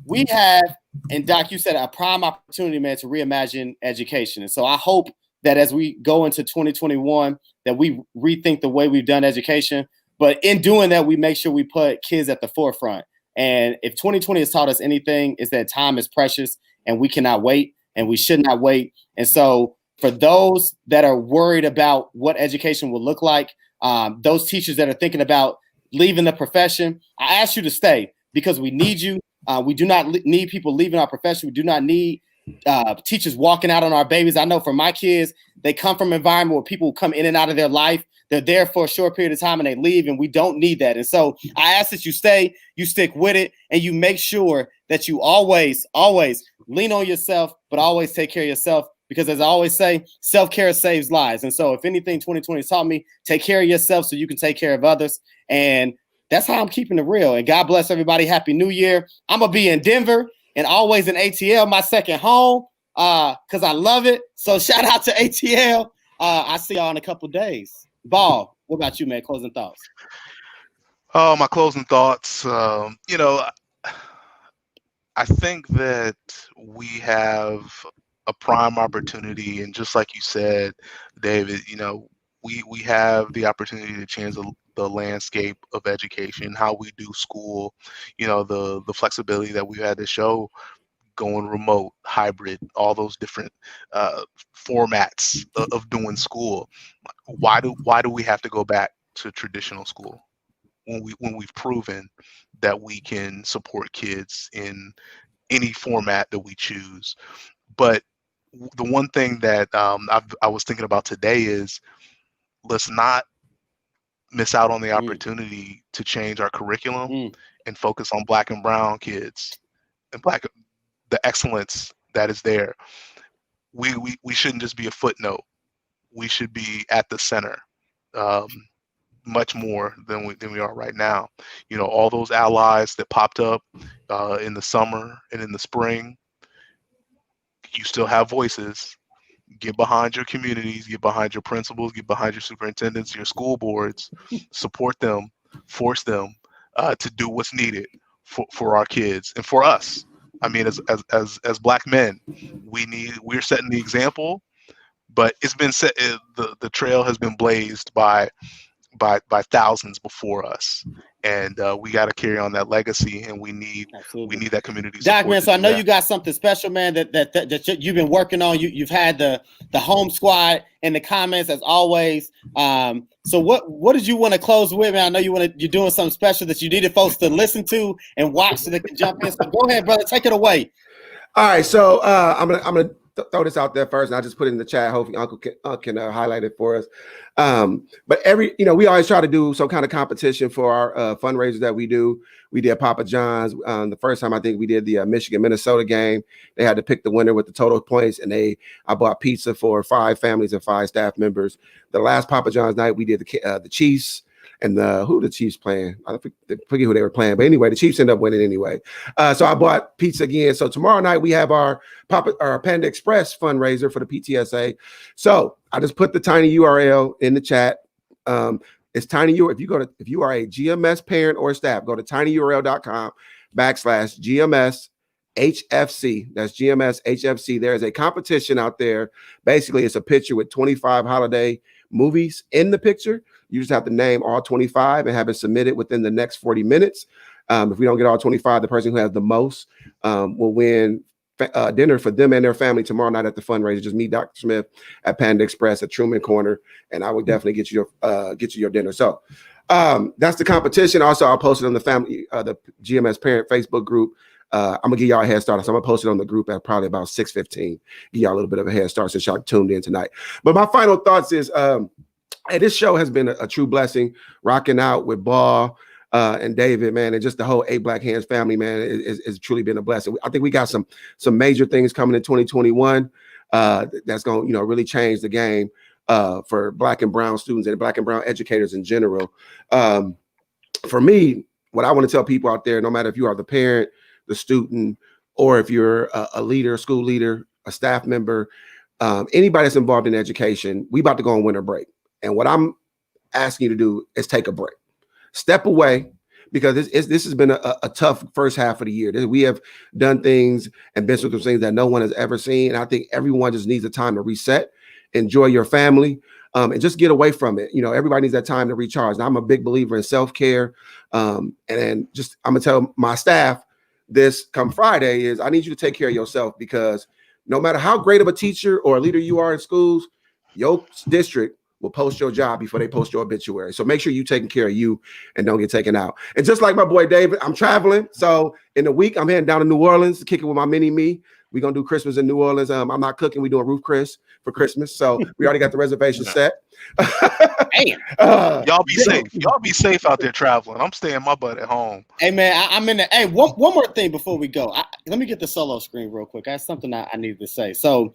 Speaker 2: we have, and Doc, you said, a prime opportunity, man, to reimagine education. And so I hope that as we go into 2021, that we rethink the way we've done education. But in doing that, we make sure we put kids at the forefront. And if 2020 has taught us anything, is that time is precious and we cannot wait and we should not wait. And so for those that are worried about what education will look like, those teachers that are thinking about leaving the profession, I ask you to stay because we need you. We do not need people leaving our profession. We do not need teachers walking out on our babies. I know for my kids, they come from an environment where people come in and out of their life. They're there for a short period of time and they leave, and we don't need that. And so I ask that you stay, you stick with it, and you make sure that you always lean on yourself, but always take care of yourself. Because as I always say, self-care saves lives. And so if anything 2020 has taught me, take care of yourself so you can take care of others. And that's how I'm keeping it real. And God bless everybody. Happy New Year. I'm going to be in Denver and always in ATL, my second home, because I love it. So shout out to ATL. I'll see y'all in a couple days. Ball, what about you, man? Closing thoughts.
Speaker 3: Oh, my closing thoughts. You know, I think that we have a prime opportunity. And just like you said, David, you know, we have the opportunity to change the landscape of education, how we do school, you know, the flexibility that we had to show going remote, hybrid, all those different formats of doing school. Why do we have to go back to traditional school when we've proven that we can support kids in any format that we choose? But the one thing that I was thinking about today is, let's not miss out on the opportunity to change our curriculum and focus on Black and brown kids and the excellence that is there. We shouldn't just be a footnote. We should be at the center, much more than we are right now. You know, all those allies that popped up in the summer and in the spring, you still have voices. Get behind your communities, get behind your principals, get behind your superintendents, your school boards, support them, force them to do what's needed for our kids and for us. I mean, as Black men, we're setting the example, but it's been set. The trail has been blazed by thousands before us, and we got to carry on that legacy, and we need that community support.
Speaker 2: Doc, man, so I know you got something special, man, that you've been working on. You've had the home squad in the comments as always. So what did you want to close with, man? I know you're doing something special that you needed folks to listen to and watch so they can jump in. So go ahead, brother, take it away.
Speaker 4: All right, so I'm gonna throw this out there first, and I'll just put it in the chat. Hopefully, Uncle can highlight it for us. But we always try to do some kind of competition for our fundraisers that we do. We did Papa John's the first time. I think we did the Michigan-Minnesota game. They had to pick the winner with the total points, and I bought pizza for 5 families and 5 staff members. The last Papa John's night, we did the Chiefs. And who the Chiefs playing? I forget who they were playing, but anyway, the Chiefs ended up winning anyway. So I bought pizza again. So tomorrow night we have our Panda Express fundraiser for the PTSA. So I just put the tiny URL in the chat. It's tiny. If you are a GMS parent or staff, go to tinyurl.com/GMS HFC. That's GMS HFC. There is a competition out there. Basically, it's a picture with 25 holiday movies in the picture. You just have to name all 25 and have it submitted within the next 40 minutes. If we don't get all 25, the person who has the most will win dinner for them and their family tomorrow night at the fundraiser. Just meet Dr. Smith at Panda Express at Truman Corner, and I will definitely get you your dinner. So that's the competition. Also, I'll post it on the GMS Parent Facebook group. I'm gonna give y'all a head start. So I'm gonna post it on the group at probably about 6:15. Give y'all a little bit of a head start since y'all tuned in tonight. But my final thoughts is, hey, this show has been a true blessing. Rocking out with Ball and David, man, and just the whole 8 Black Hands family, man, is truly been a blessing. I think we got some major things coming in 2021 that's going to really change the game for Black and brown students and Black and brown educators in general. For me, what I want to tell people out there, no matter if you are the parent, the student, or if you're a leader, a school leader, a staff member, anybody that's involved in education, we about to go on winter break. And what I'm asking you to do is take a break. Step away, because this has been a tough first half of the year. We have done things and been through things that no one has ever seen. And I think everyone just needs a time to reset, enjoy your family, and just get away from it. Everybody needs that time to recharge. And I'm a big believer in self-care. And then I'm going to tell my staff this come Friday is I need you to take care of yourself, because no matter how great of a teacher or a leader you are in schools, your district will post your job before they post your obituary. So make sure you're taking care of you and don't get taken out. And just like my boy David, I'm traveling. So in a week, I'm heading down to New Orleans to kick it with my mini-me. We're going to do Christmas in New Orleans. I'm not cooking. We're doing Roof Chris for Christmas. So we already got the reservation set.
Speaker 3: Y'all be safe. Y'all be safe out there traveling. I'm staying my butt at home.
Speaker 2: Hey, man, I'm in the. Hey, one more thing before we go. Let me get the solo screen real quick. I have something I need to say. So,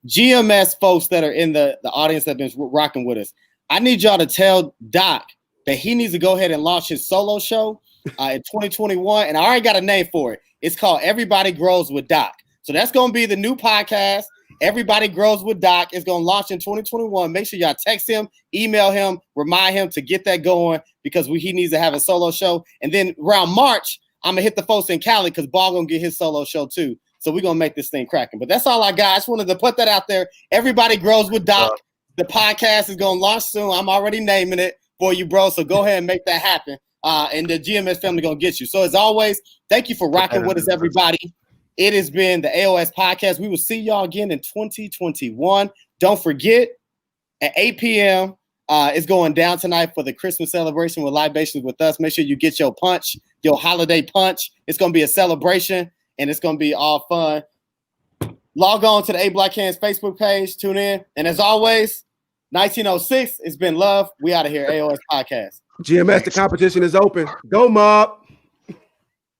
Speaker 2: GMS folks that are in the audience that have been rocking with us, I need y'all to tell Doc that he needs to go ahead and launch his solo show in 2021. And I already got a name for it. It's called Everybody Grows with Doc. So that's going to be the new podcast. Everybody Grows with Doc. It's going to launch in 2021. Make sure y'all text him, email him, remind him to get that going, because he needs to have a solo show. And then around March, I'm going to hit the folks in Cali, because Ball going to get his solo show too. So we're going to make this thing cracking. But that's all I got. I just wanted to put that out there. Everybody Grows with Doc. The podcast is going to launch soon. I'm already naming it for you, bro. So go ahead and make that happen. And the GMS family going to get you. So as always, thank you for rocking with us, everybody. It has been the AOS podcast. We will see y'all again in 2021. Don't forget, at 8 p.m., it's going down tonight for the Christmas celebration with libations with us. Make sure you get your punch, your holiday punch. It's going to be a celebration, and it's going to be all fun. Log on to the 8 Black Hands Facebook page. Tune in. And as always, 1906. It's been love. We out of here. AOS Podcast.
Speaker 4: GMS, the competition is open. Go Mob.